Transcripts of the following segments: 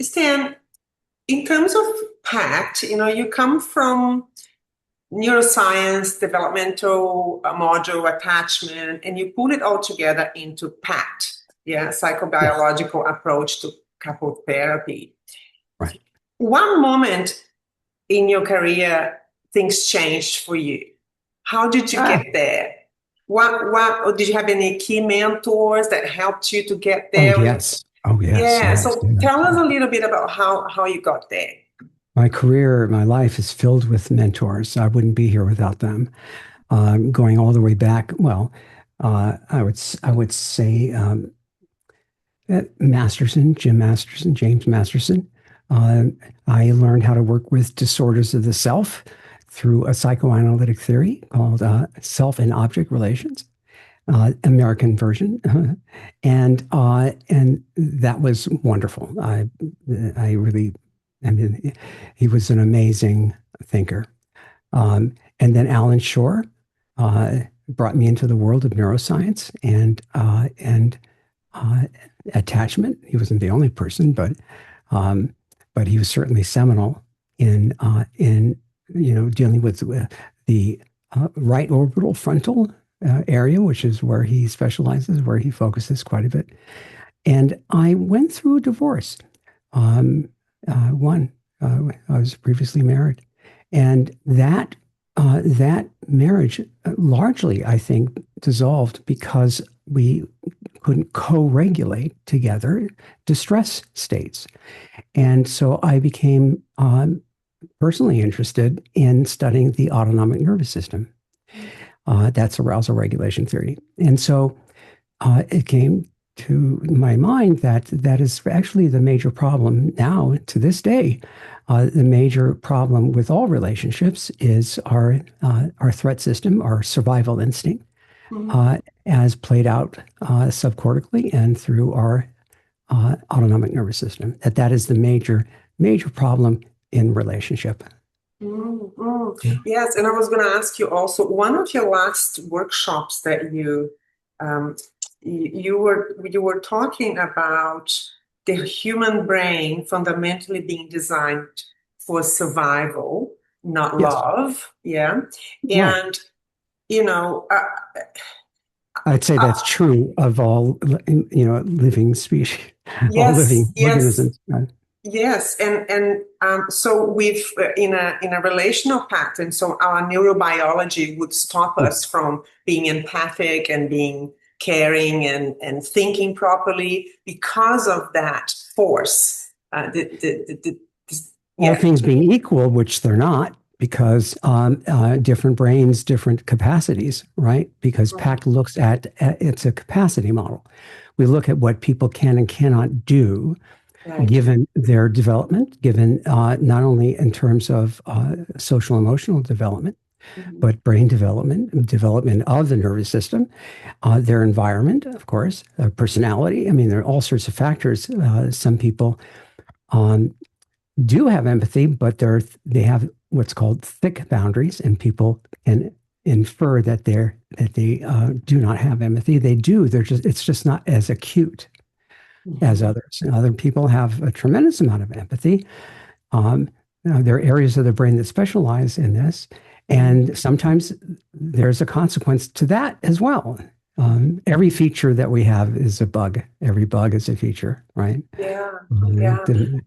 Stan, in terms of PACT, you come from neuroscience, developmental module attachment, and you put it all together into PACT, yeah, Yes. psychobiological approach to couple therapy. Right. One moment in your career, things changed for you. How did you Ah, get there? Or did you have any key mentors that helped you to get oh, there? yes. Oh, yes, Yeah, yes, so yes. tell us a little bit about how you got there. My career, my life is filled with mentors. I wouldn't be here without them. Going all the way back, well, I would say Masterson, Jim Masterson, James Masterson. Uh, I learned how to work with disorders of the self through a psychoanalytic theory called self and object relations. American version, and that was wonderful. I really, I mean, he was an amazing thinker. And then Alan Shore uh, brought me into the world of neuroscience and uh, attachment. He wasn't the only person, um, but he was certainly seminal in dealing with the right orbital frontal area, which is where he specializes, where he focuses quite a bit. And I went through a divorce. Um, one, I was previously married, and that marriage largely, I think, dissolved because we couldn't co-regulate together distress states. And so I became personally interested in studying the autonomic nervous system. That's arousal regulation theory. And so it came to my mind that that is actually the major problem now to this day. The major problem with all relationships is our threat system, our survival instinct, Mhm. uh, as played out subcortically and through our autonomic nervous system. That is the major problem in relationship. Mm, mm. Yeah. Yes, and I was going to ask you also, one of your last workshops that um, you were talking about the human brain fundamentally being designed for survival, not Yes. love. Yeah, Right. and you know, uh, I'd say that's uh, true of all living species, all yes, living yes. organisms. Yes, and so we've in a relational pattern. So our neurobiology would stop Yeah. us from being empathic and being caring and thinking properly because of that force. All Yeah. things being equal, which they're not, because different brains, different capacities, right? Because PACT looks at it's a capacity model. We look at what people can and cannot do Right. given their development, given not only in terms of social emotional development, Mhm. but brain development, development of the nervous system, their environment, of course, personality. I mean, there are all sorts of factors. Some people um, do have empathy, but they have what's called thick boundaries, and people can infer that they do not have empathy. They do. They're just it's just not as acute as Mhm. others. And other people have a tremendous amount of empathy. Um, there are areas of the brain that specialize in this, Mhm. and sometimes there's a consequence to that as well. Every feature that we have is a bug. Every bug is a feature, right? Yeah. Um, Yeah. the-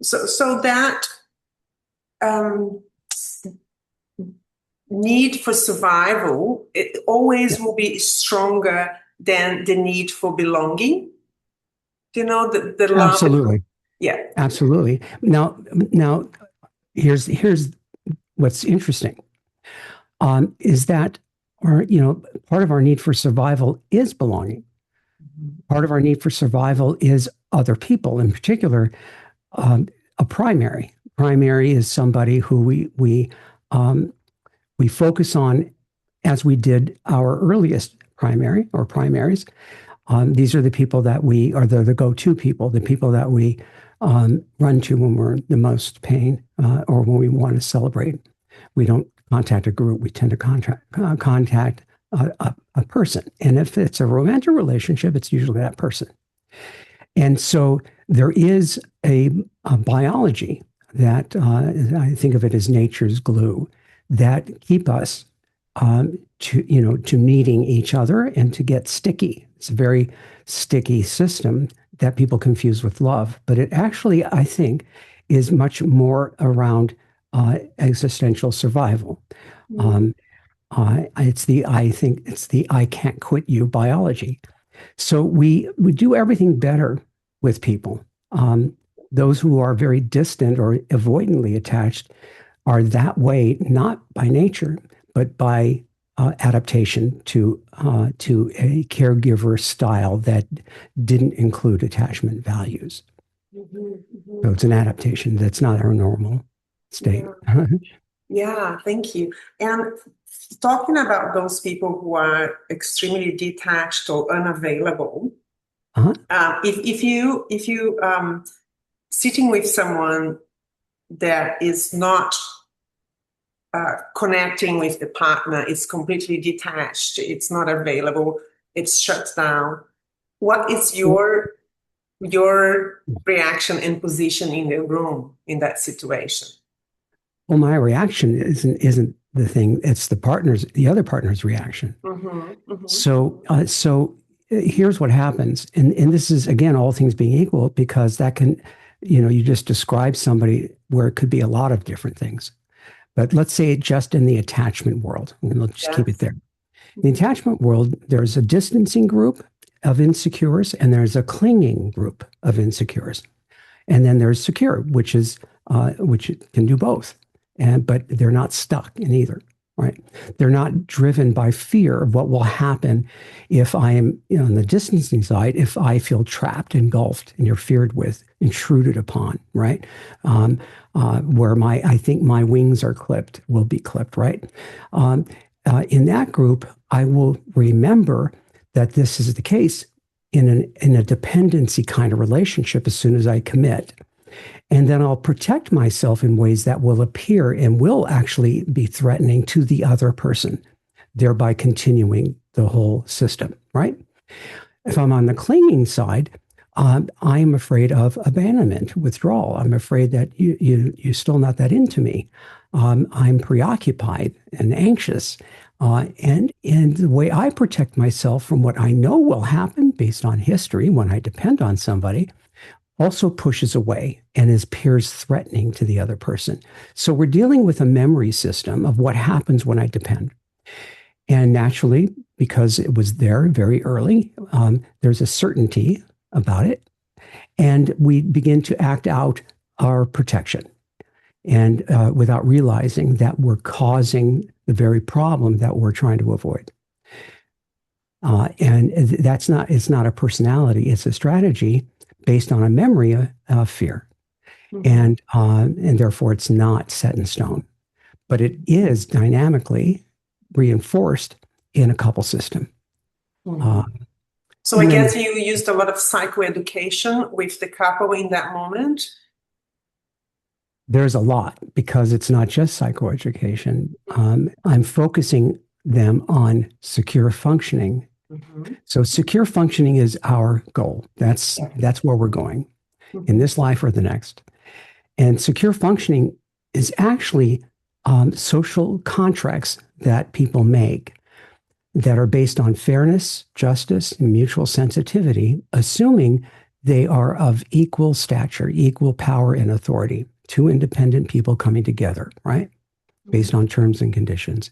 So that um, need for survival, it always will be stronger than the need for belonging. The love. Absolutely. Yeah. Absolutely. Now, here's what's interesting is that part of our need for survival is belonging. Part of our need for survival is other people, in particular, um, a primary. Primary is somebody who um, we focus on as we did our earliest primary or primaries. These are the people that we are the go-to people, the people that we run to when we're in the most pain or when we want to celebrate. We don't contact a group. We tend to contact a person. And if it's a romantic relationship, it's usually that person. And so there is a biology that I think of it as nature's glue that keep us to needing each other and to get sticky. It's a very sticky system that people confuse with love, but it actually, I think, is much more around existential survival. Mm-hmm. Um, I think it's the I can't quit you biology. So we do everything better with people. Those who are very distant or avoidantly attached are that way, not by nature, but by adaptation to a caregiver style that didn't include attachment values. So it's an adaptation that's not our normal state. Yeah. Yeah, thank you. And talking about those people who are extremely detached or unavailable, Uh-huh. if you sitting with someone that is not connecting with the partner, is completely detached, it's not available, it's shut down. What is your reaction and position in the room in that situation? Well, my reaction isn't the thing; it's the other partner's reaction. Mm-hmm, mm-hmm. So here's what happens, and this is again all things being equal, because that can, you just describe somebody where it could be a lot of different things. But let's say just in the attachment world, and let's just keep it Yes. there. In the attachment world, there's a distancing group of insecures, and there's a clinging group of insecures. And then there's secure, which can do both, but they're not stuck in either. Right? They're not driven by fear of what will happen if I am on the distancing side, if I feel trapped, engulfed, interfered with, intruded upon. Right? Where I think my wings are clipped, will be clipped. Right? In that group, I will remember that this is the case in a dependency kind of relationship as soon as I commit. And then I'll protect myself in ways that will appear and will actually be threatening to the other person, thereby continuing the whole system, right? If I'm on the clinging side, I'm afraid of abandonment, withdrawal. I'm afraid that you're still not that into me. I'm preoccupied and anxious. And the way I protect myself from what I know will happen based on history when I depend on somebody also pushes away and appears threatening to the other person. So we're dealing with a memory system of what happens when I depend. And naturally, because it was there very early, there's a certainty about it. And we begin to act out our protection. And without realizing that we're causing the very problem that we're trying to avoid. And it's not a personality, it's a strategy based on a memory of fear. Mm-hmm. And therefore it's not set in stone. But it is dynamically reinforced in a couple system. Mm-hmm. Uh, So I and then guess you used a lot of psychoeducation with the couple in that moment. there's a lot because it's not just psychoeducation. I'm focusing them on secure functioning. Mm-hmm. So secure functioning is our goal. That's where we're going in Mm-hmm. this life or the next. And secure functioning is actually social contracts that people make that are based on fairness, justice, and mutual sensitivity, assuming they are of equal stature, equal power and authority. Two independent people coming together, right? Based on terms and conditions.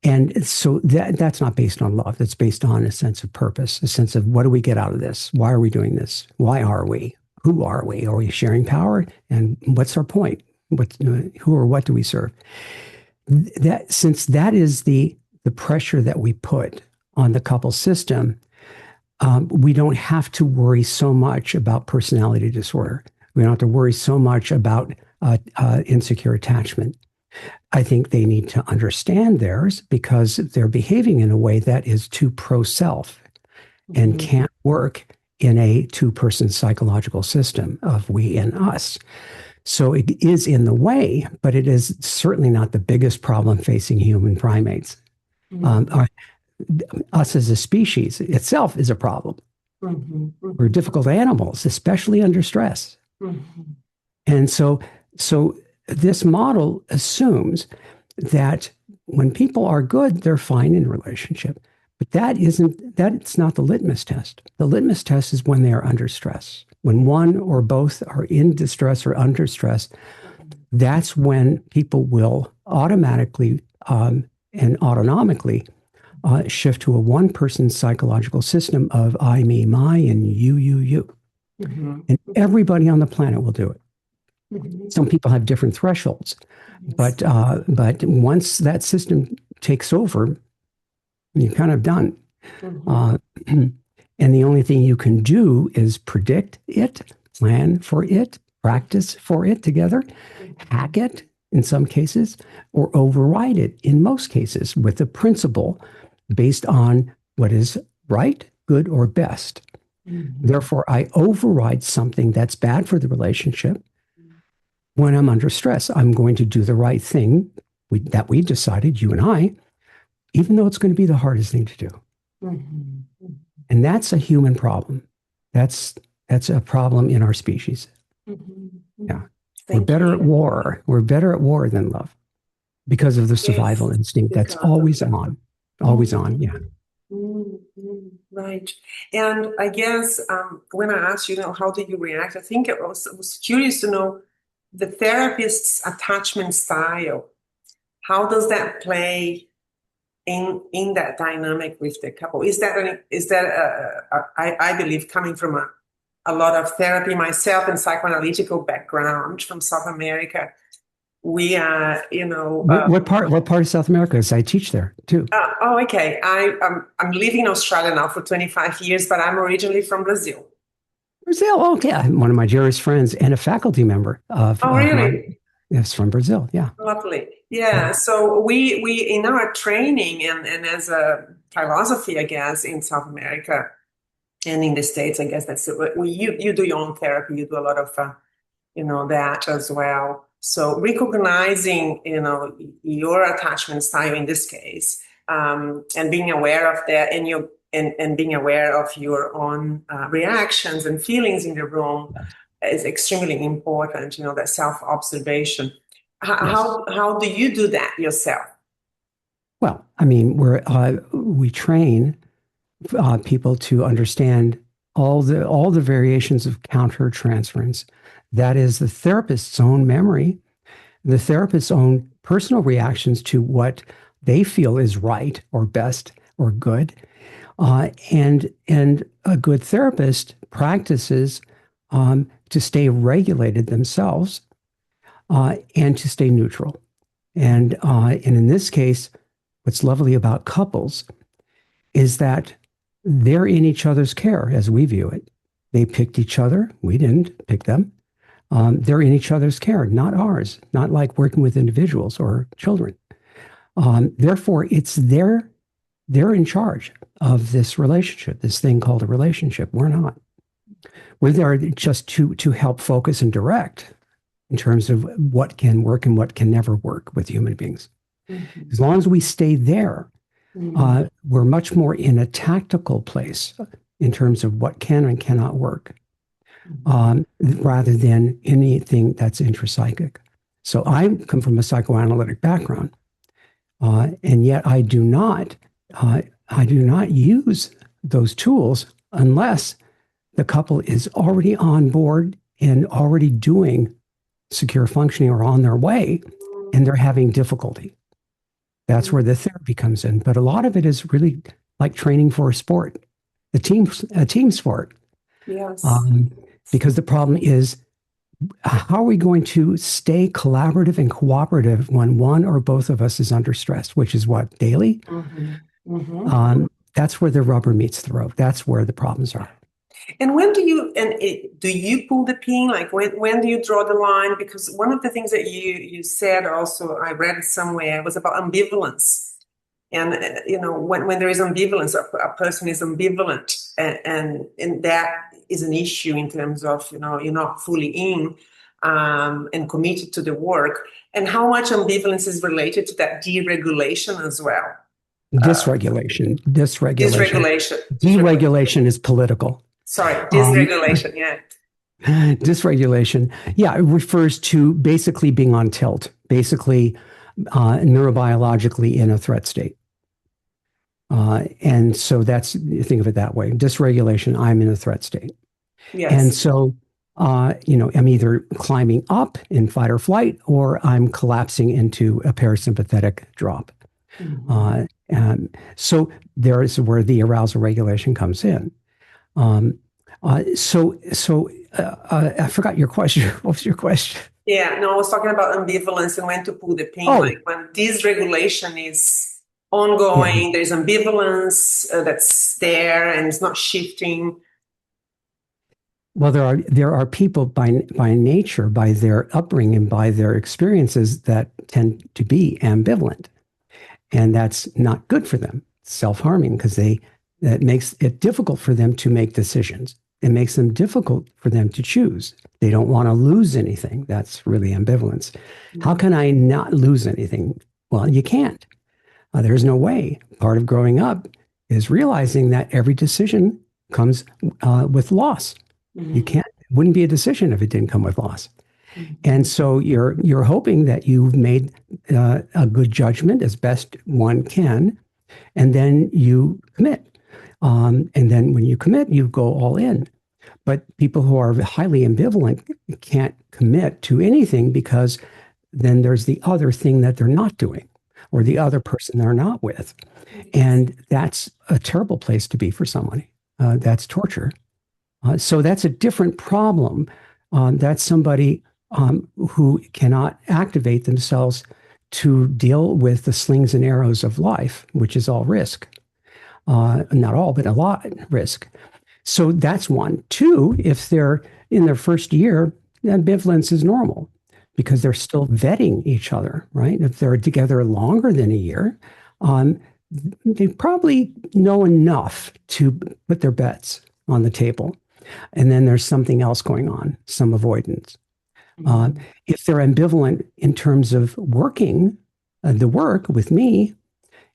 And so that's not based on love. That's based on a sense of purpose, a sense of what do we get out of this? Why are we doing this? Why are we? Who are we? Are we sharing power? And what's our point? Who or what do we serve? Since that is the pressure that we put on the couple system, we don't have to worry so much about personality disorder. We don't have to worry so much about insecure attachment. I think they need to understand theirs because they're behaving in a way that is too pro-self and Mm-hmm. can't work in a two-person psychological system of we and us. So it is in the way, but it is certainly not the biggest problem facing human primates. Mm-hmm. Us as a species itself is a problem. Mhm. We're Mhm. difficult animals, especially under stress. Mhm. And so this model assumes that when people are good, they're fine in a relationship. But that's not the litmus test. The litmus test is when they are under stress. When one or both are in distress or under stress, that's when people will automatically and autonomically shift to a one person psychological system of I, me, my, and you. Mhm. And everybody on the planet will do it. Mhm. Some people have different thresholds, Yes. but once that system takes over, you're kind of done. Mhm. Uh, and the only thing you can do is predict it, plan for it, practice for it together, Mhm. hack it in some cases, or override it in most cases with a principle based on what is right, good, or best. Mhm. Therefore, I override something that's bad for the relationship. When I'm under stress, I'm going to do the right thing that we decided, you and I, even though it's going to be the hardest thing to do. Mhm. And that's a human problem. That's that's a problem in our species. Mhm. Yeah. Mhm. We're Thank better at you. war. We're better at war than love because of the survival Yes, instinct that's because of always that. on. Always on. Yeah. Mhm. Mhm. Right. And I guess when I asked you, how did you react? I think I was curious to know the therapist's attachment style. How does that play in that dynamic with the couple? I believe coming from a lot of therapy myself and psychoanalytical background from South America, we are, What part of South America? Because I teach there too. okay. I'm living in Australia now for 25 years, but I'm originally from Brazil. Brazil. Oh, yeah. One of my dearest friends and a faculty member Oh, of really? mine is from Brazil. Yeah. Lovely. Yeah. Yeah. So we in our training and as a philosophy, I guess, in South America and in the States, I guess that's it. You do your own therapy. You do a lot of that as well. So recognizing, your attachment style in this case, and being aware of that, and being aware of your own reactions and feelings in the room is extremely important. That self observation. Yes. How do you do that yourself? Well, I mean, we train people to understand all the variations of countertransference. That is the therapist's own memory, the therapist's own personal reactions to what they feel is right or best or good. And a good therapist practices to stay regulated themselves and to stay neutral. And in this case, what's lovely about couples is that they're in each other's care as we view it. They picked each other. We didn't pick them. They're in each other's care, not ours, not like working with individuals or children. Therefore, they're in charge of this relationship, this thing called a relationship. We're not. We're there just to help focus and direct in terms of what can work and what can never work with human beings. As Mhm. long as we stay there, Mhm. we're much more in a tactical place in terms of what can and cannot work, rather than anything that's intrapsychic. So I come from a psychoanalytic background, and yet I do not use those tools unless the couple is already on board and already doing secure functioning or on their way, and they're having difficulty. That's Mhm. where the therapy comes in. But a lot of it is really like training for a sport, a team sport. Yes. Um, because the problem is, how are we going to stay collaborative and cooperative when one or both of us is under stress, which is what, daily? Mhm. Mhm. That's where the rubber meets the road. That's where the problems are. And do you pull the pin? Like when do you draw the line? Because one of the things that you said also, I read it somewhere, was about ambivalence. And when there is ambivalence, a person is ambivalent, and that is an issue in terms of you're not fully in and committed to the work, and how much ambivalence is related to that deregulation as well. Uh, Dysregulation. dysregulation, dysregulation. Deregulation is political. Sorry, Um, dysregulation. Yeah. Dysregulation, yeah, it refers to basically being on tilt, basically neurobiologically in a threat state. And so that's, think of it that way. Dysregulation, I'm in a threat state. And Yes. so, I'm either climbing up in fight or flight, or I'm collapsing into a parasympathetic drop. Mhm. So there is where the arousal regulation comes in. Um, I forgot your question. What was your question? Yeah, no, I was talking about ambivalence and when to pull the pin. Oh, Like when dysregulation is yeah. ongoing, there's ambivalence that's there and it's not shifting. Well, there are people by nature, by their upbringing, by their experiences that tend to be ambivalent, and that's not good for them. Self-harming because that makes it difficult for them to make decisions. It makes them difficult for them to choose. They don't want to lose anything. That's really ambivalence. How Mhm. can I not lose anything? Well, you can't. There's no way. Part of growing up is realizing that every decision comes with loss. You Mhm. can't. It wouldn't be a decision if it didn't come with loss. And Mhm. so you're hoping that you've made a good judgment as best one can, and then you commit. And then when you commit, you go all in. But people who are highly ambivalent can't commit to anything because then there's the other thing that they're not doing, or the other person they're not with. Yes. And that's a terrible place to be for somebody. That's torture. So that's a different problem. That's somebody who cannot activate themselves to deal with the slings and arrows of life, which is all risk. Not all, but a lot risk. So that's one. Two, if they're in their first year, ambivalence is normal because they're still vetting each other, right? If they're together longer than a year, um, they probably know enough to put their bets on the table. And then there's something else going on, some avoidance. Uh, Mhm. if they're ambivalent in terms of working the work with me,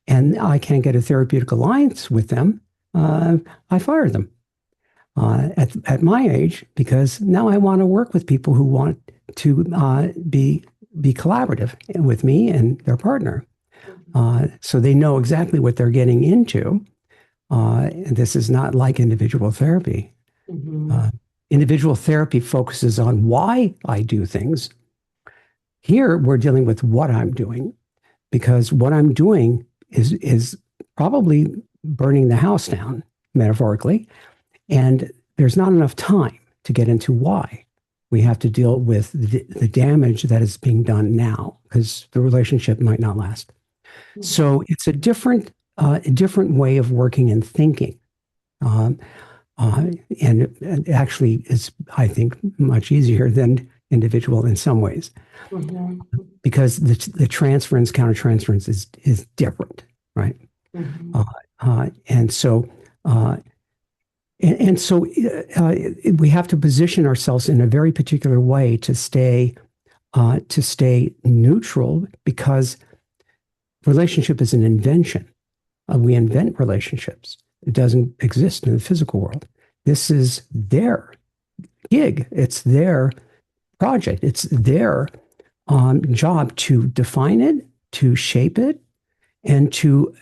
and I can't get a therapeutic alliance with them, I fire them at my age because now I want to work with people who want to be collaborative with me and their partner. So they know exactly what they're getting into. And this is not like individual therapy. Mhm. Uh, Individual therapy focuses on why I do things. Here, we're dealing with what I'm doing because what I'm doing is probably burning the house down, metaphorically, and there's not enough time to get into why. We have to deal with the damage that is being done now because the relationship might not last. Mhm. So it's a different way of working and thinking. Um, and it actually is, I think, much easier than individual in some ways Mhm. because the transference, countertransference is different, right? Uh, Mhm. and so uh, and so we have to position ourselves in a very particular way to stay neutral because relationship is an invention. We invent relationships. It doesn't exist in the physical world. This is their gig. It's their project. It's their job to define it, to shape it, and to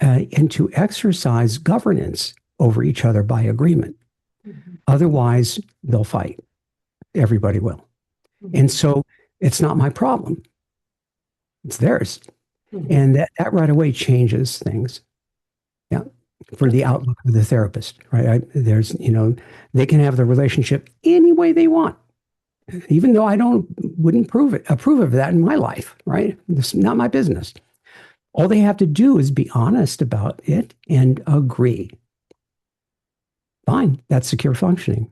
exercise governance over each other by agreement. Mhm. Otherwise, they'll fight. Everybody will. And Mhm. so it's not my problem. It's theirs. Mhm. And that right away changes things. Yeah. For the Okay. outlook of the therapist, right? They can have the relationship any way they want, even though I wouldn't approve of that in my life, right? It's not my business. All they have to do is be honest about it and agree. Fine. That's secure functioning.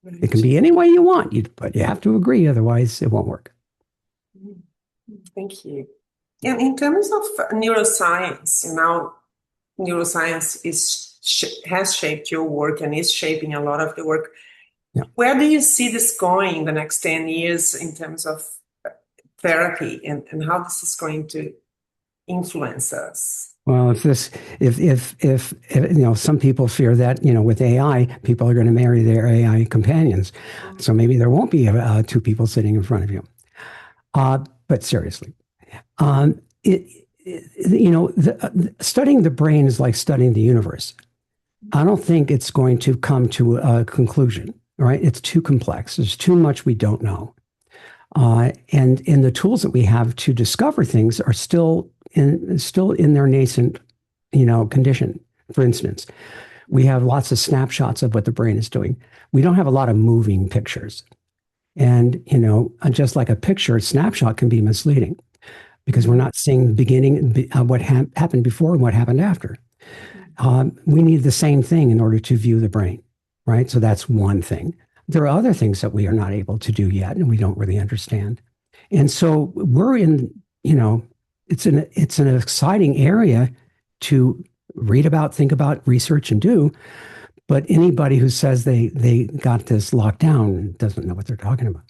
It can Right. be any way you want, but you have to agree. Otherwise, it won't work. Mhm. Thank you. And in terms of neuroscience, now neuroscience has shaped your work and is shaping a lot of the work. Yeah. Where do you see this going in the next 10 years in terms of therapy and how this is going to? influence us? Well, if some people fear that with AI, people are going to marry their AI companions, so maybe there won't be two people sitting in front of you. But seriously, um, it, studying the brain is like studying the universe. I don't think it's going to come to a conclusion. Right? It's too complex. There's too much we don't know. And the tools that we have to discover things are still in their nascent, condition. For instance, we have lots of snapshots of what the brain is doing. We don't have a lot of moving pictures. And, just like a picture, a snapshot can be misleading because we're not seeing the beginning, what happened before and what happened after. We need the same thing in order to view the brain, right? So that's one thing. There are other things that we are not able to do yet and we don't really understand. And so we're in, it's an exciting area to read about, think about, research, and do. But anybody who says they got this locked down doesn't know what they're talking about.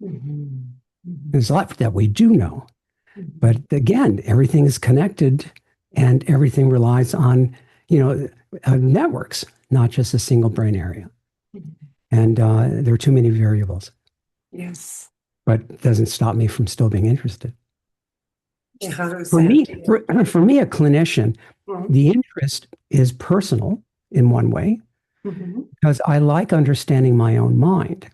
Mm-hmm. Mm-hmm. There's a lot that we do know. Mm-hmm. But again, everything is connected and everything relies on, networks, not just a single brain area. Mm-hmm. And there are too many variables. Yes. But it doesn't stop me from still being interested. 100%. For me, a clinician, mm-hmm. the interest is personal in one way, mm-hmm. because I like understanding my own mind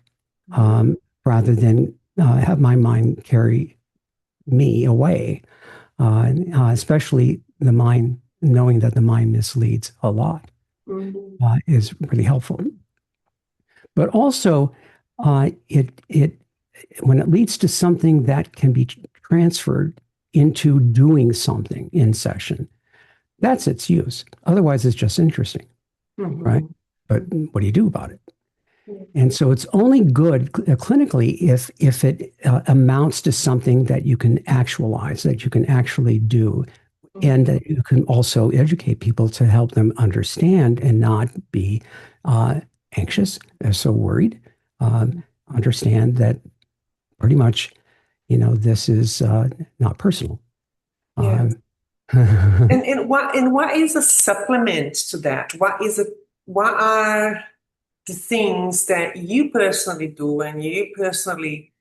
rather than have my mind carry me away, especially the mind, knowing that the mind misleads a lot is really helpful. But also, it when it leads to something that can be transferred into doing something in session, that's its use. Otherwise, it's just interesting, right? But what do you do about it? And so it's only good clinically if it amounts to something that you can actualize, that you can actually do, and that you can also educate people to help them understand and not be anxious, so worried. Understand that pretty much, this is not personal. Yes. And what is a supplement to that? What are the things that you personally do and you personally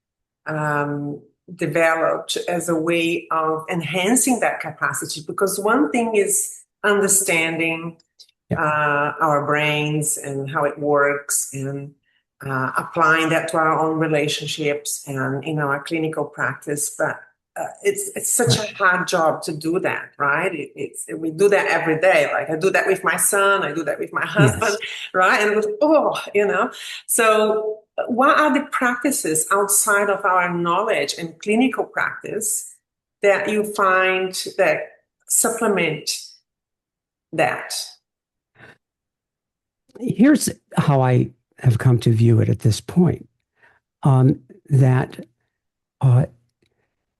developed as a way of enhancing that capacity? Because one thing is understanding our brains and how it works and applying that to our own relationships and in our clinical practice, but it's such a hard job to do that, right? We do that every day. Like I do that with my son, I do that with my husband, right? And it was, So what are the practices outside of our knowledge and clinical practice that you find that supplement that? Here's how I have come to view it at this point, that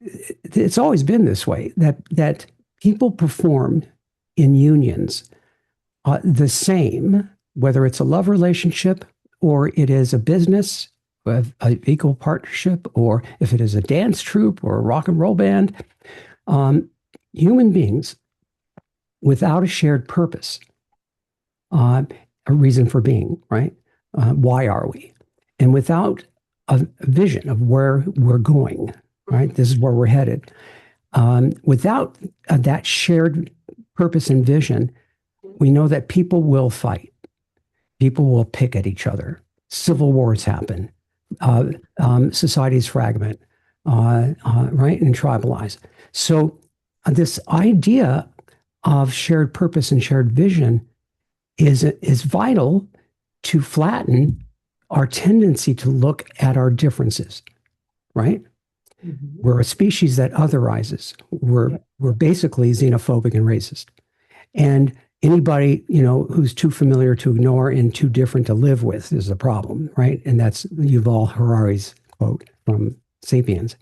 it's always been this way, that people perform in unions the same, whether it's a love relationship or it is a business, an equal partnership, or if it is a dance troupe or a rock and roll band. Human beings without a shared purpose, a reason for being, right? Why are we? And without a vision of where we're going, right? This is where we're headed. Without that shared purpose and vision, we know that people will fight. People will pick at each other. Civil wars happen. Societies fragment, right? And tribalize. So this idea of shared purpose and shared vision is vital to flatten our tendency to look at our differences, right? We're a species that otherizes. We're basically xenophobic and racist. And anybody, who's too familiar to ignore and too different to live with is a problem, right? And that's Yuval Harari's quote from *Sapiens*.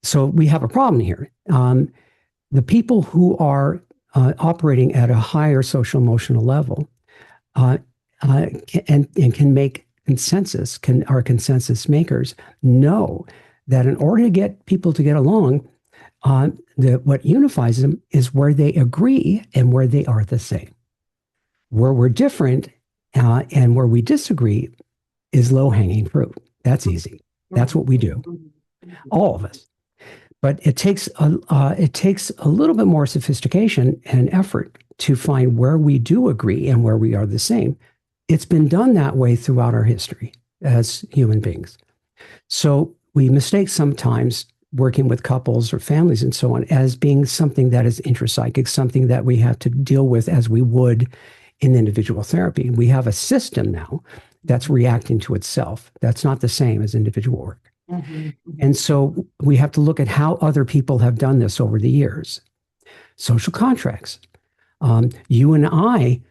So we have a problem here. The people who are operating at a higher social emotional level and can make consensus, are consensus makers, know that in order to get people to get along, What unifies them is where they agree and where they are the same. Where we're different and where we disagree is low hanging fruit. That's easy. That's what we do, all of us. But it takes a little bit more sophistication and effort to find where we do agree and where we are the same. It's been done that way throughout our history as human beings. So we mistake sometimes working with couples or families and so on as being something that is intrapsychic, something that we have to deal with as we would in individual therapy. We have a system now that's reacting to itself. That's not the same as individual work. Mm-hmm. And so we have to look at how other people have done this over the years. Social contracts. You and I,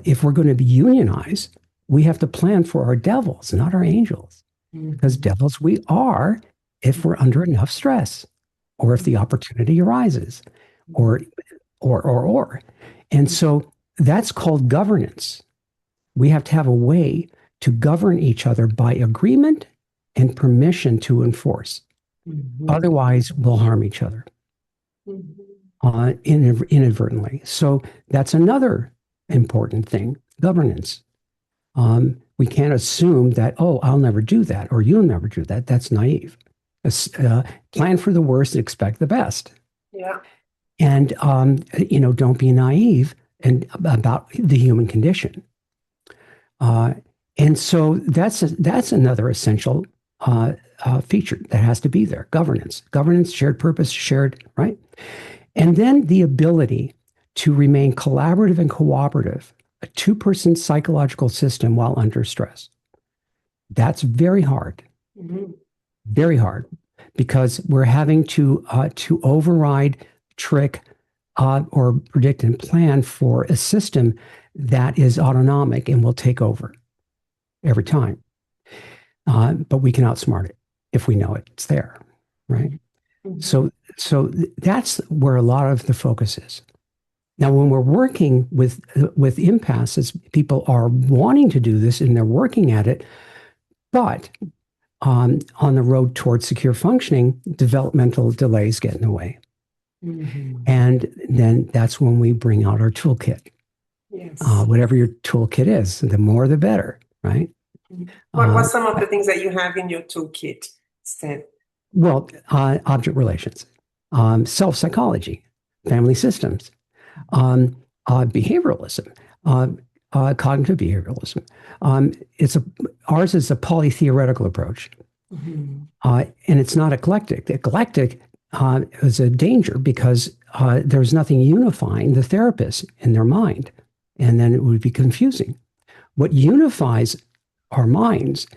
if we're going to be unionized, we have to plan for our devils, not our angels. Mm-hmm. Because devils we are if we're under enough stress or if the opportunity arises or. And so that's called governance. We have to have a way to govern each other by agreement and permission to enforce. Mm-hmm. Otherwise, we'll harm each other inadvertently. So that's another important thing, governance. We can't assume that, oh, I'll never do that or you'll never do that. That's naive. Plan for the worst and expect the best. Yeah. And, don't be naive about the human condition. And so that's another essential feature that has to be there. Governance, shared purpose, shared, right? And then the ability to remain collaborative and cooperative, a two-person psychological system while under stress. That's very hard. Mm-hmm. Very hard, because we're having to override, trick, or predict and plan for a system that is autonomic and will take over every time. But we can outsmart it if we know it's there, right? Mm-hmm. So that's where a lot of the focus is. Now, when we're working with impasses, people are wanting to do this and they're working at it, but on the road towards secure functioning, developmental delays get in the way. Mm-hmm. And then that's when we bring out our toolkit. Yes. Whatever your toolkit is, the more the better, right? What's some of the things that you have in your toolkit, Stan? Well, object relations, self-psychology, family systems, behavioralism, cognitive behavioralism. Ours is a polytheoretical approach, mm-hmm. And it's not eclectic. Eclectic is a danger because there's nothing unifying the therapist in their mind, and then it would be confusing. What unifies our minds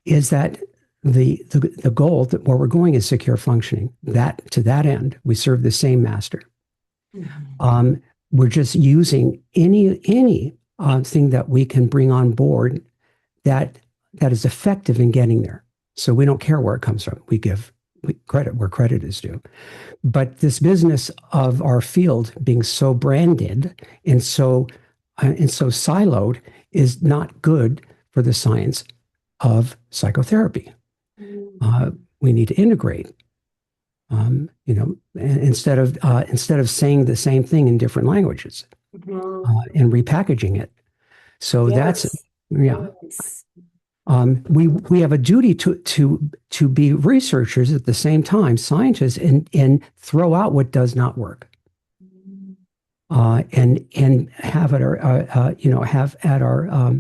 is that the goal that where we're going is secure functioning. That to that end, we serve the same master. Mm-hmm. We're just using any thing that we can bring on board that is effective in getting there. So we don't care where it comes from. We give credit where credit is due. But this business of our field being so branded and so siloed is not good for the science of psychotherapy. We need to integrate. Instead of saying the same thing in different languages, mm-hmm. And repackaging it. So yes. That's Yes. We have a duty to be researchers at the same time, scientists, and throw out what does not work, and have at our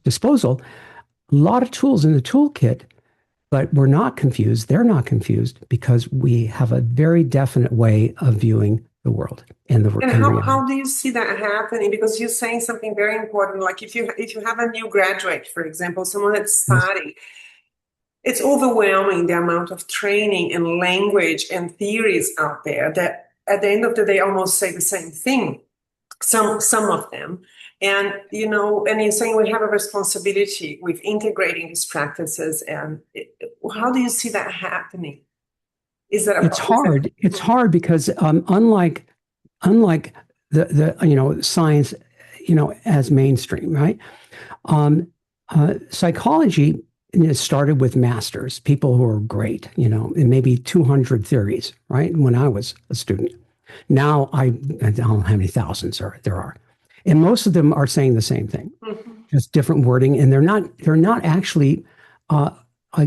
disposal a lot of tools in the toolkit. But we're not confused. They're not confused because we have a very definite way of viewing the world and how do you see that happening? Because you're saying something very important. Like if you have a new graduate, for example, someone that's starting, it's overwhelming the amount of training and language and theories out there that at the end of the day almost say the same thing. Some of them. And, and you're saying we have a responsibility with integrating these practices. And how do you see that happening? Is that it's hard? It's hard because unlike the science, as mainstream, right? Psychology it started with masters, people who are great, and maybe 200 theories, right? When I was a student. Now I don't know how many thousands there are. And most of them are saying the same thing, just different wording. And they're not actually uh, uh,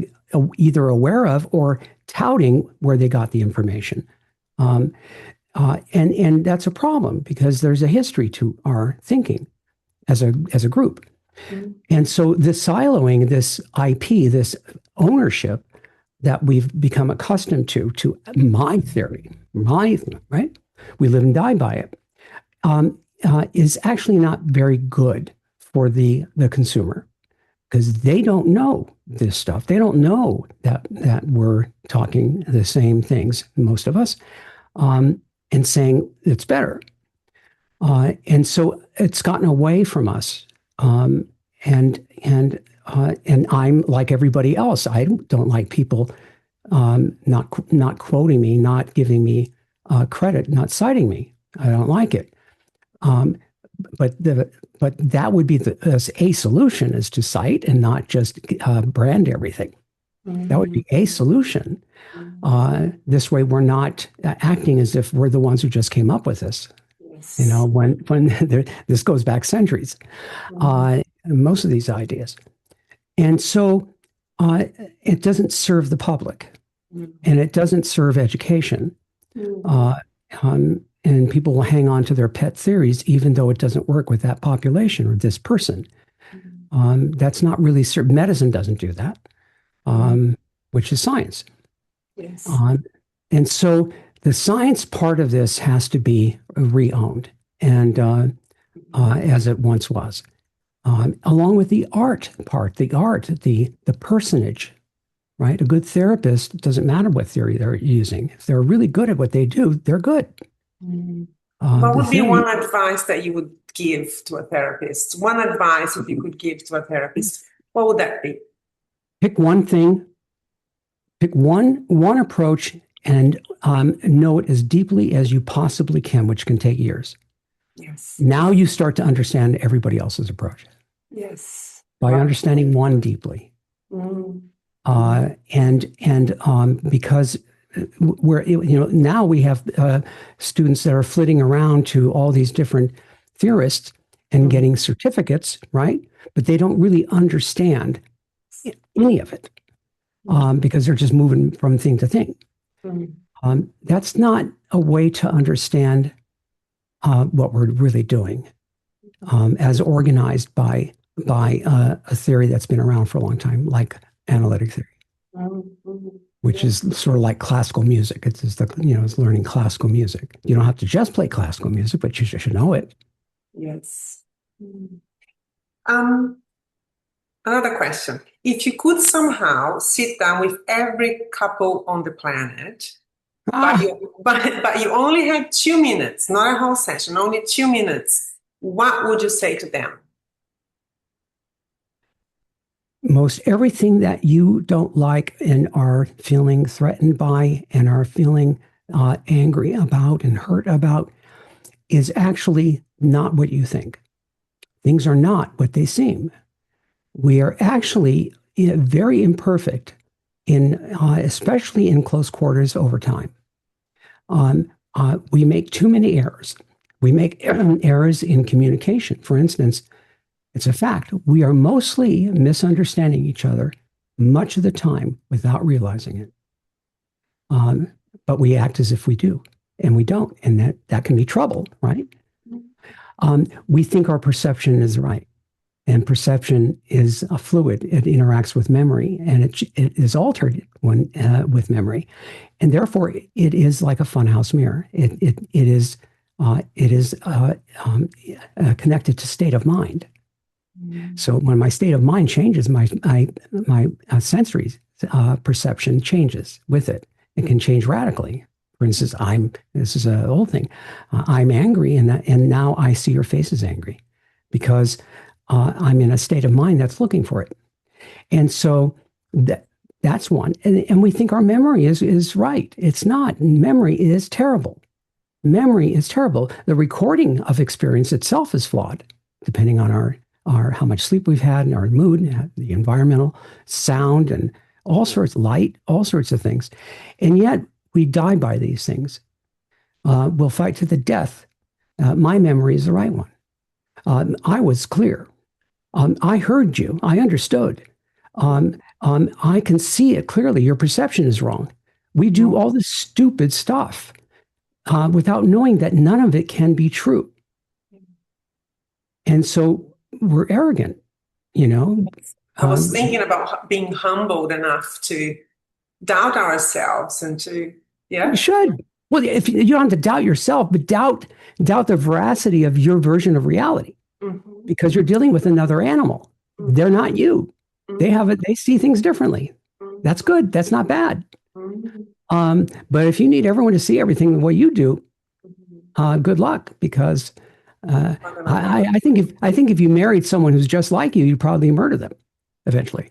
either aware of or touting where they got the information. And that's a problem because there's a history to our thinking as a group. Mm-hmm. And so this siloing, this IP, this ownership that we've become accustomed to my theory, right? We live and die by it, is actually not very good for the consumer because they don't know this stuff. They don't know that we're talking the same things, most of us, and saying it's better. And so it's gotten away from us. And I'm like everybody else. I don't like people not quoting me, not giving me credit, not citing me. I don't like it. But that would be a solution is to cite and not just brand everything. Mm-hmm. That would be a solution. This way, we're not acting as if we're the ones who just came up with this. Yes. When this goes back centuries, most of these ideas, and so it doesn't serve the public, and it doesn't serve education, and people will hang on to their pet theories even though it doesn't work with that population or this person. That's not really medicine doesn't do that, which is science. Yes. And so the science part of this has to be re-owned, and as it once was, along with the art part, the personage, right? A good therapist, it doesn't matter what theory they're using. If they're really good at what they do, they're good. What would be one advice that you would give to a therapist? One advice if you could give to a therapist, what would that be? Pick one thing, pick one approach, and know it as deeply as you possibly can, which can take years. Yes. Now you start to understand everybody else's approach. Yes. By understanding one deeply. Because now we have students that are flitting around to all these different theorists and getting certificates, right? But they don't really understand any of it because they're just moving from thing to thing. That's not a way to understand what we're really doing as organized by a theory that's been around for a long time, like analytic theory, which is sort of like classical music. It's just it's learning classical music. You don't have to just play classical music, but you should know it. Yes. Another question. If you could somehow sit down with every couple on the planet, but you only had 2 minutes, not a whole session, only 2 minutes, what would you say to them? Most everything that you don't like and are feeling threatened by and are feeling angry about and hurt about is actually not what you think. Things are not what they seem. We are actually very imperfect especially in close quarters over time. We make too many errors. We make errors in communication. For instance, it's a fact. We are mostly misunderstanding each other much of the time without realizing it. But we act as if we do, and we don't. And that can be trouble, right? We think our perception is right. And perception is a fluid. It interacts with memory, and it is altered with memory. And therefore, it is like a funhouse mirror. It is connected to state of mind. So when my state of mind changes, my sensory perception changes with it. It can change radically. For instance, this is an old thing. I'm angry, and now I see your face is angry because I'm in a state of mind that's looking for it. And so that's one. And we think our memory is right. It's not. Memory is terrible. Memory is terrible. The recording of experience itself is flawed, depending on our how much sleep we've had, and our mood, the environmental sound, and all sorts, light, all sorts of things. And yet we die by these things. We'll fight to the death. My memory is the right one. I was clear. I heard you. I understood. I can see it clearly. Your perception is wrong. We do all this stupid stuff without knowing that none of it can be true. And so we're arrogant, you know. I was thinking about being humbled enough to doubt ourselves and to, yeah. You should. Well, if you don't have to doubt yourself, but doubt the veracity of your version of reality, because you're dealing with another animal. They're not you. They have it. They see things differently. That's good. That's not bad. But if you need everyone to see everything the way you do, good luck, because I think if you married someone who's just like you, you'd probably murder them eventually.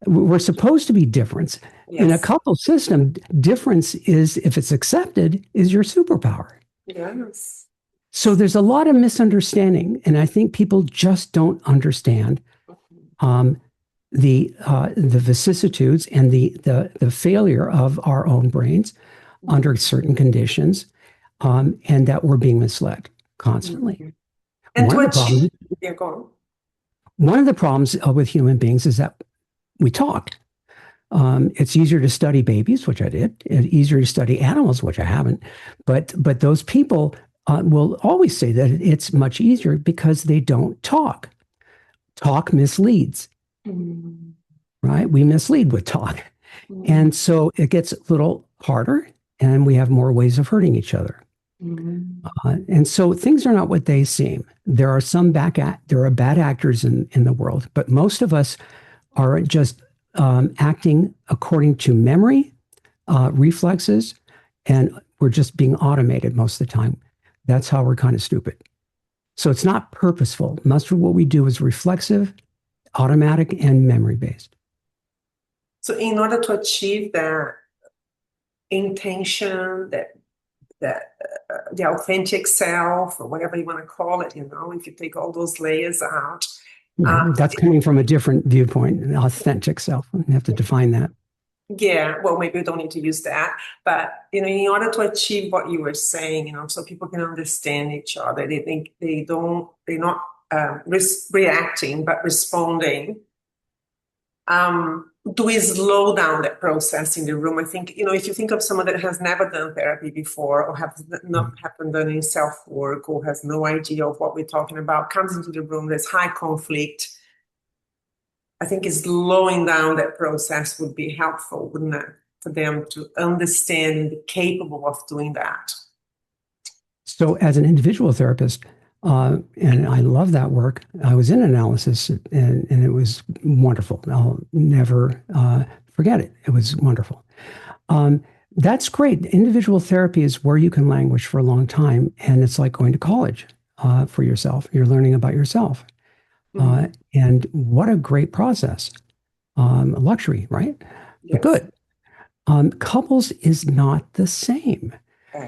We're supposed to be different. Yes. In a couple system, difference is, if it's accepted, is your superpower. Yes. So there's a lot of misunderstanding, and I think people just don't understand the vicissitudes and the failure of our own brains under certain conditions, and that we're being misled constantly. And one of the problems with human beings is that we talk. It's easier to study babies, which I did. It's easier to study animals, which I haven't. But those people will always say that it's much easier because they don't talk. Talk misleads, right? We mislead with talk. And so it gets a little harder, and we have more ways of hurting each other. And so things are not what they seem. There are there are bad actors in the world, but most of us are just acting according to memory, reflexes, and we're just being automated most of the time. That's how we're kind of stupid. So it's not purposeful. Most of what we do is reflexive, automatic, and memory-based. So in order to achieve that intention, that the authentic self, or whatever you want to call it, if you take all those layers out. That's coming from a different viewpoint, an authentic self. You have to define that. Yeah, well, maybe we don't need to use that, but in order to achieve what you were saying, so people can understand each other, they're not reacting but responding. Do we slow down that process in the room? I think, if you think of someone that has never done therapy before, or haven't done any self-work, or has no idea of what we're talking about, comes into the room, there's high conflict. I think slowing down that process would be helpful, wouldn't it? For them to understand and be capable of doing that. So as an individual therapist, and I love that work, I was in analysis, and it was wonderful. I'll never forget it. It was wonderful. That's great. Individual therapy is where you can languish for a long time, and it's like going to college for yourself. You're learning about yourself. And what a great process. A luxury, right? Yes. But good. Couples is not the same,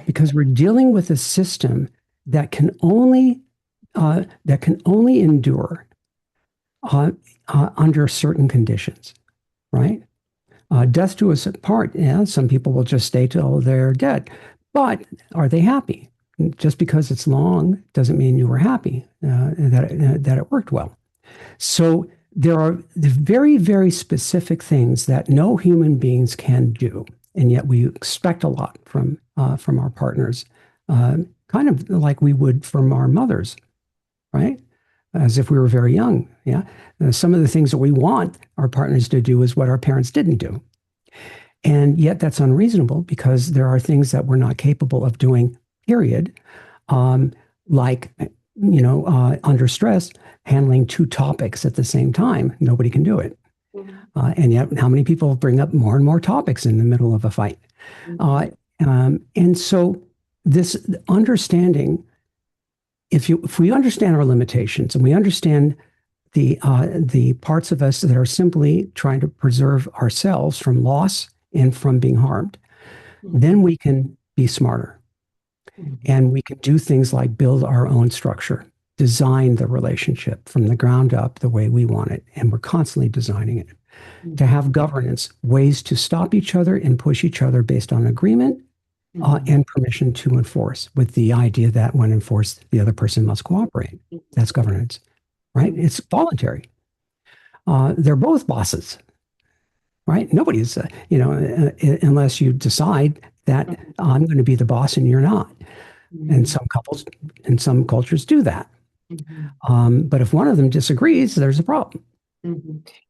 because we're dealing with a system that can only endure under certain conditions, right? Death do us part. Yeah, some people will just stay till they're dead, but are they happy? Just because it's long doesn't mean you were happy, that it worked well. So there are very, very specific things that no human beings can do, and yet we expect a lot from our partners, kind of like we would from our mothers, right? As if we were very young. Yeah, some of the things that we want our partners to do is what our parents didn't do, and yet that's unreasonable, because there are things that we're not capable of doing. Period. Like, under stress, handling two topics at the same time. Nobody can do it. And yet, how many people bring up more and more topics in the middle of a fight? And so this understanding, if we understand our limitations, and we understand the parts of us that are simply trying to preserve ourselves from loss and from being harmed, then we can be smarter. And we can do things like build our own structure. design the relationship from the ground up the way we want it, and we're constantly designing it. To have governance, ways to stop each other and push each other based on agreement and permission to enforce, with the idea that when enforced, the other person must cooperate. That's governance, right? It's voluntary. They're both bosses, right? Nobody's, unless you decide that I'm going to be the boss and you're not. And some couples and some cultures do that. But if one of them disagrees, there's a problem.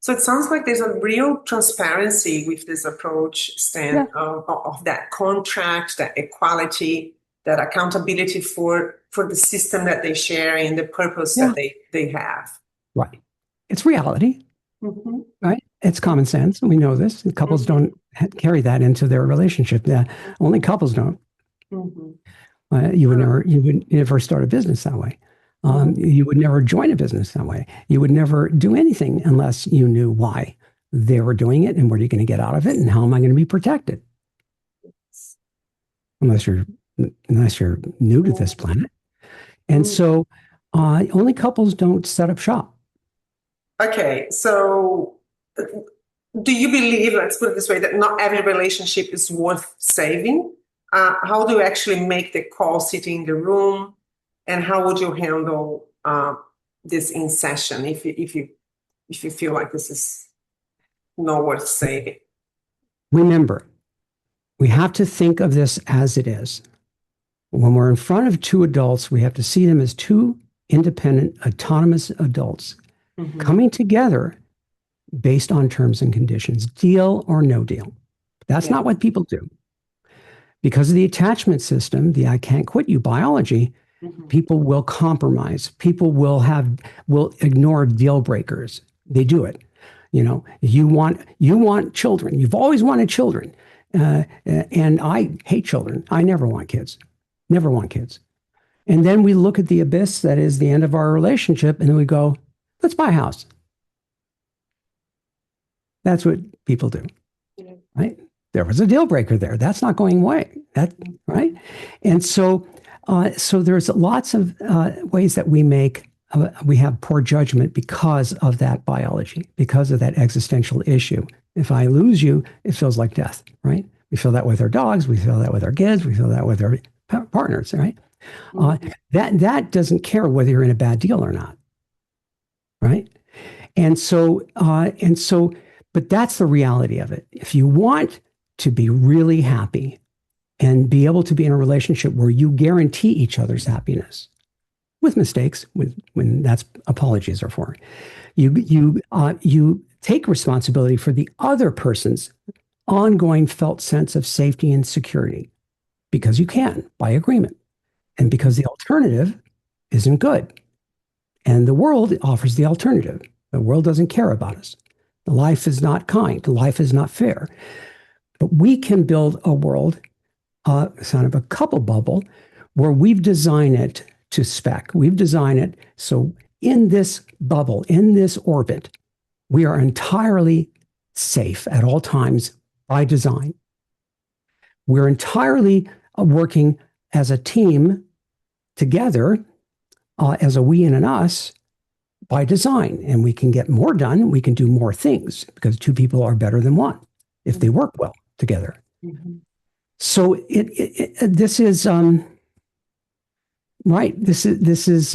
So it sounds like there's a real transparency with this approach, Stan, of that contract, that equality, that accountability for the system that they share and the purpose that they have. Right. It's reality, right? It's common sense. We know this. Couples don't carry that into their relationship. Only couples don't. You would never start a business that way. You would never join a business that way. You would never do anything unless you knew why they were doing it and what are you going to get out of it and how am I going to be protected? Unless you're new to this planet. And so only couples don't set up shop. Okay, so do you believe, let's put it this way, that not every relationship is worth saving? How do you actually make the call sitting in the room? And how would you handle this in session if you feel like this is not worth saving? Remember, we have to think of this as it is. When we're in front of two adults, we have to see them as two independent, autonomous adults coming together based on terms and conditions, deal or no deal. That's not what people do. Because of the attachment system, the I can't quit you biology, people will compromise. People will ignore deal breakers. They do it. You want children. You've always wanted children. And I hate children. I never want kids. Never want kids. And then we look at the abyss that is the end of our relationship, and then we go, let's buy a house. That's what people do, right? There was a deal breaker there. That's not going away. Right? And so there's lots of ways that we have poor judgment because of that biology, because of that existential issue. If I lose you, it feels like death, right? We feel that with our dogs. We feel that with our kids. We feel that with our partners, right? That doesn't care whether you're in a bad deal or not, right? But that's the reality of it. If you want to be really happy and be able to be in a relationship where you guarantee each other's happiness, with mistakes, when that's apologies are for, you take responsibility for the other person's ongoing felt sense of safety and security, because you can by agreement, and because the alternative isn't good, and the world offers the alternative. The world doesn't care about us. Life is not kind. Life is not fair. But we can build a world, kind of a couple bubble, where we've designed it to spec. We've designed it so in this bubble, in this orbit, we are entirely safe at all times by design. We're entirely working as a team together, as a we and an us, by design. And we can get more done. We can do more things because two people are better than one if they work well together. So this is right. This is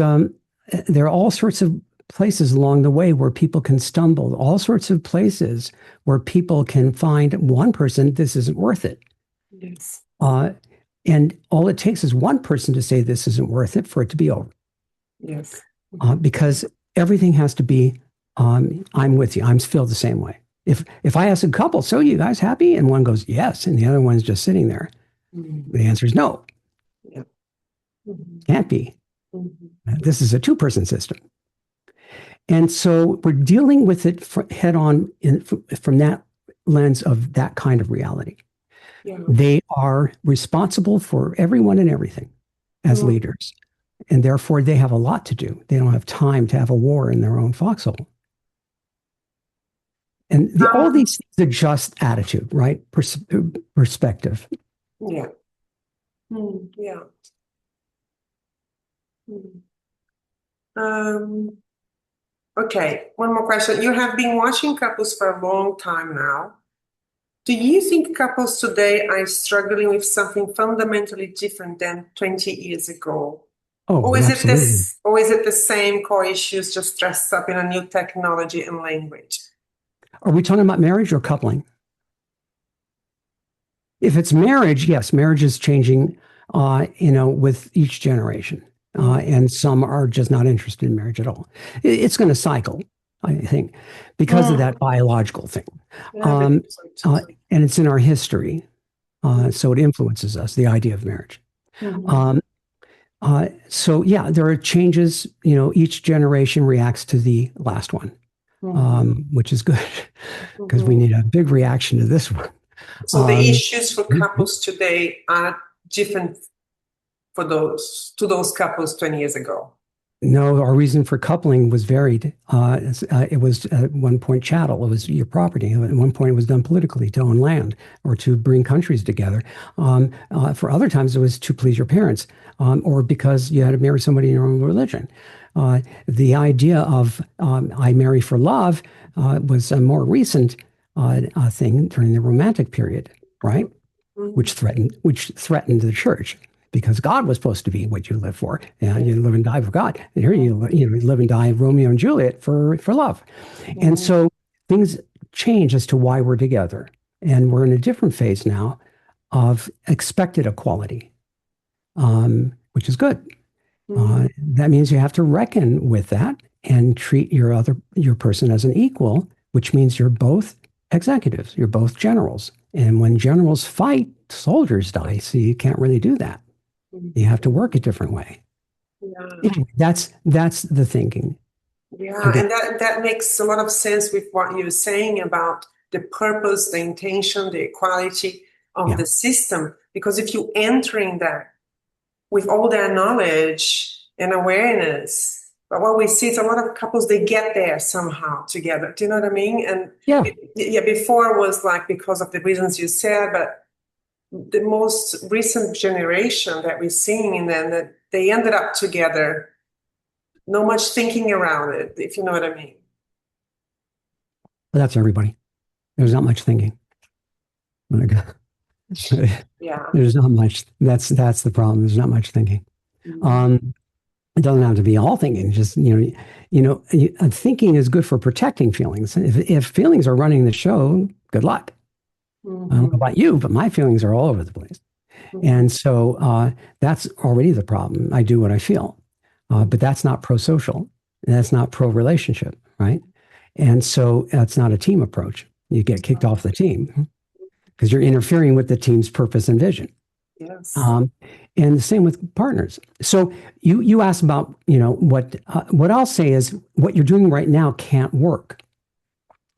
there are all sorts of places along the way where people can stumble, all sorts of places where people can find one person, this isn't worth it. Yes. And all it takes is one person to say this isn't worth it for it to be over. Yes. Because everything has to be, I'm with you. I'm feel the same way. If I ask a couple, so you guys happy? And one goes, yes. And the other one's just sitting there. The answer is no. Yeah. Can't be. This is a two-person system. And so we're dealing with it head on from that lens of that kind of reality. Yeah. They are responsible for everyone and everything as leaders. And therefore, they have a lot to do. They don't have time to have a war in their own foxhole. And all these things are just attitude, right? Perspective. Yeah. Yeah. Um, okay, one more question. You have been watching couples for a long time now. Do you think couples today are struggling with something fundamentally different than 20 years ago? Oh, absolutely. Or is it the same core issues just dressed up in a new technology and language? Are we talking about marriage or coupling? If it's marriage, yes, marriage is changing, with each generation. Mm, And some are just not interested in marriage at all. It's going to cycle, I think, because of that mm. biological thing. Yeah, I Um, believe so too. and it's in our history. Mm, So it influences us, the idea of marriage. mhm, Um, so yeah, there are changes. Each generation reacts to the last one, mhm, which is good because we mhm. need a big reaction to this one. So the Um, issues for couples today are different for those couples 20 years ago. no, our reason for coupling was varied. It was at one point chattel. It was your property. At one point, it was done politically to own land or to bring countries together. For other times, it was to please your parents, or because you had to marry somebody in your own religion. The idea of I marry for love was a more recent thing during the Romantic period, right? Mhm, Which threatened the church because God was supposed to be what you live for. You live and die for God. And here you live and die Romeo and Juliet for love. And mhm, so things change as to why we're together. And we're in a different phase now of expected equality, which is good. mhm, That means you have to reckon with that and treat your person as an equal, which means you're both executives, you're both generals. And when generals fight, soldiers die. So you can't really do that. You have to mhm. work a different way. Yeah. Anyway, that's the thinking. Yeah, Again, and that makes a lot of sense with what you're saying about the purpose, the intention, the equality of yeah, the system. Because if you entering that with all their knowledge and awareness, but what we see is a lot of couples they get there somehow together. Do you know what I mean? And yeah. yeah, before was like because of the reasons you said, but the most recent generation that we're seeing, and then that they ended up together, no much thinking around it, if you know what I mean. But that's everybody. There's not much thinking. Yeah. There's not much. That's the problem. There's not much thinking. Mm-hmm. Um, it doesn't have to be all thinking. Just thinking is good for protecting feelings. If feelings are running the show, good luck. I don't know Mm-hmm. about you, but my feelings are all over the place. Mm-hmm. And so that's already the problem. I do what I feel, but that's not pro social. That's not pro relationship, right? And so that's not a team approach. You get kicked off the team because you're interfering with the team's purpose and vision. Yes. Um, and the same with partners. So you asked about what I'll say is what you're doing right now can't work.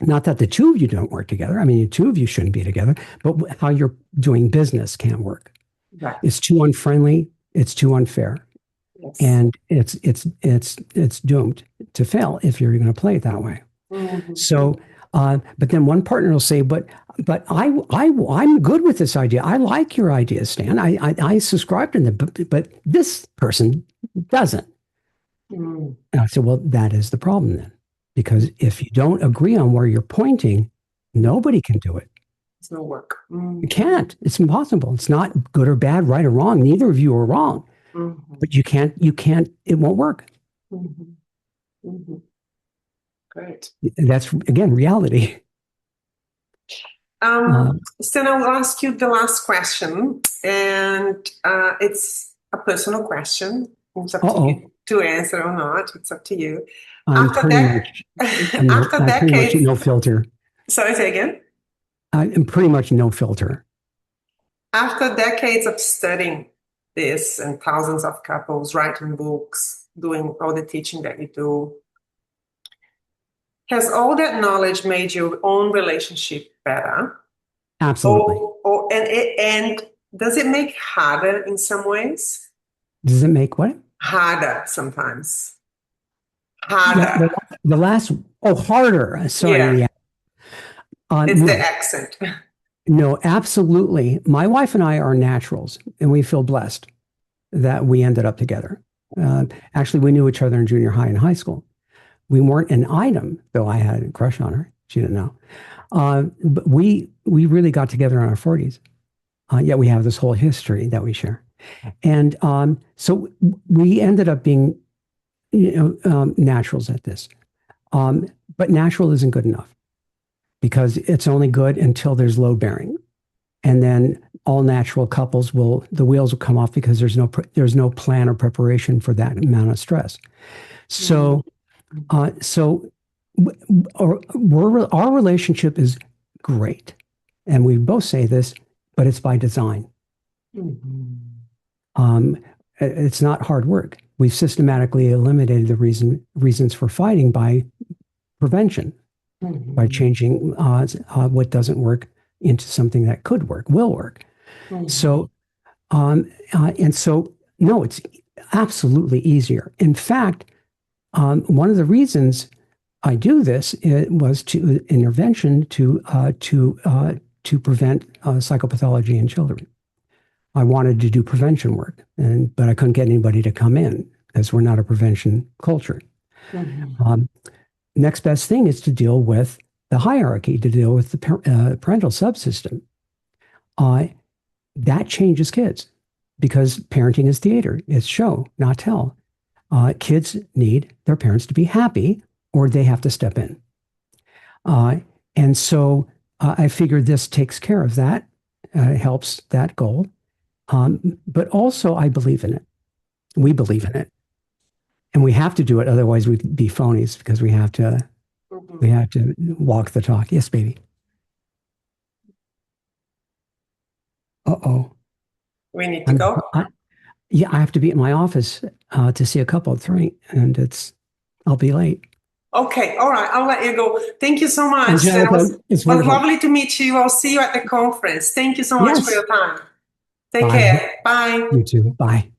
Not that the two of you don't work together. I mean, the two of you shouldn't be together, but how you're doing business can't work. Right. It's too unfriendly. It's too unfair, Yes. and it's doomed to fail if you're going to play it that way. Mm-hmm. So, but then one partner will say, "But I'm good with this idea. I like your idea, Stan. I subscribe to them, but this person doesn't." Mm-hmm. And I said, "Well, that is the problem then, because if you don't agree on where you're pointing, nobody can do it. It's no work. You Mm-hmm. can't. It's impossible. It's not good or bad, right or wrong. Neither of you are wrong, Mm-hmm. but you can't. You can't. It won't work. Mm-hmm. Mm-hmm. Great. That's again reality." Uh, Stan, I will ask you the last question, and it's a personal question. It's up to oh, you to answer or not. It's up to you. I'm After pretty that, much. after I'm pretty much decades, no filter. sorry, say again. I'm pretty much no filter. After decades of studying this and thousands of couples, writing books, doing all the teaching that you do, has all that knowledge made your own relationship better? Absolutely. And does it make harder in some ways? Does it make what? Harder sometimes. The, Harder. the, the last, oh, harder. Sorry. Yeah, Yeah. it's the No, accent. no, absolutely. My wife and I are naturals, and we feel blessed that we ended up together. Actually, we knew each other in junior high and high school. We weren't an item, though I had a crush on her. She didn't know. But we really got together in our 40s. Yet we have this whole history that we share. And so we ended up being, naturals at this. But natural isn't good enough because it's only good until there's load bearing. And then all natural couples the wheels will come off because there's no plan or preparation for that amount of stress. So, so our relationship is great. And we both say this, but it's by design. It's not hard work. We've systematically eliminated the reasons for fighting by prevention, by changing what doesn't work into something that could work, will work. So, no, it's absolutely easier. In fact, one of the reasons I do this was to intervention to prevent psychopathology in children. I wanted to do prevention work, but I couldn't get anybody to come in because we're not a prevention culture. Next best thing is to deal with the hierarchy, to deal with the parental subsystem. That changes kids because parenting is theater. It's show, not tell. Kids need their parents to be happy or they have to step in. And so I figured this takes care of that, helps that goal. But also I believe in it. We believe in it. And we have to do it, otherwise we'd be phonies because we have to walk the talk. Yes, baby. Uh-oh. We need to go. Yeah, I have to be at my office to see a couple at 3, and I'll be late. Okay, all right, I'll let you go. Thank you so much. Angelica, It was lovely to meet you. I'll see you at the conference. Thank you so much for your time. Take care. Bye. You too. Bye.